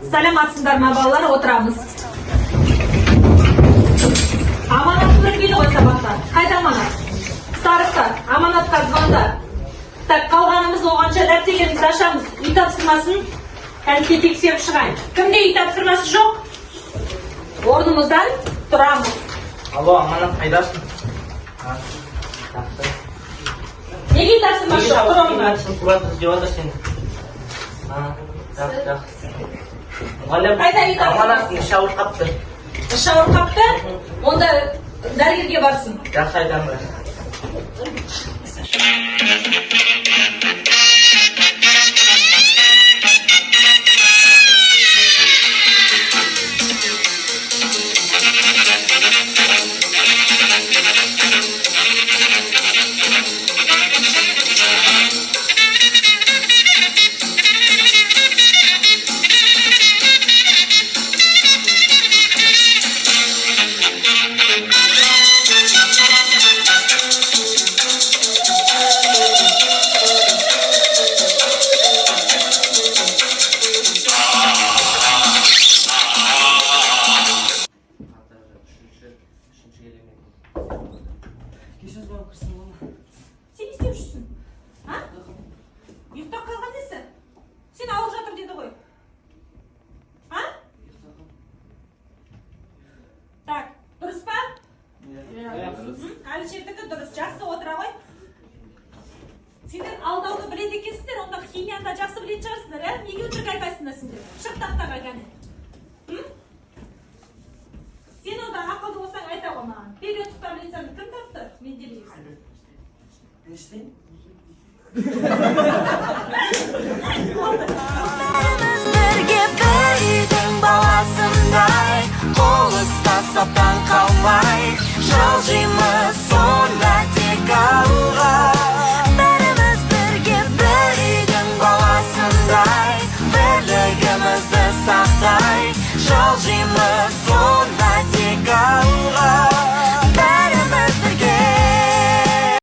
Саламатсыздар ма балалар, отырамыз. Аманаттылар келді ғой сабақта. Қайда аманат? Староста, аманатқа звонда. Так, қалғанымыз оғанша дәптерлерімізді ашамыз. Үй тапсырмасын кәдімге тексеріп шығайын. Кімде үй тапсырмасы жоқ? Орнымыздан тұрамыз. Алло, аманат қайдасың? Неге үй тапсырмасы жоқ? Тұр орнына. Турат іздеп отыр сені. Қайда үй тапсырмасы? Аманаттың іші ауыр қапты. Іші ауыр қапты? Онда дәрігерге барсын. Жақсы айтамын. Сен не істеп жүрсің? Ұйықтап қалған несі? Сен ауыр жатыр деді ғой. Так, дұрыс па? Әлішердікі дұрыс, жақсы отыра ғой. Сендер алдауды біледі екенсіңдер, онда химияны да жақсы білетін шығарсыңдар, неге өтірік айтасыңдар сендер? Шық тақтаға кәне. Сен онда ақылды болсаң айта ғой маған. Период таблицаны кім тапты? Мен демейсің. Не істейін? Бірге бір үйдің баласындай, қол ұстасып таң қалмай, жылжимыз сонда тек алға. Бәріміз бірге бір үйдің баласындай, бірлігімізді сақтай, жылжимыз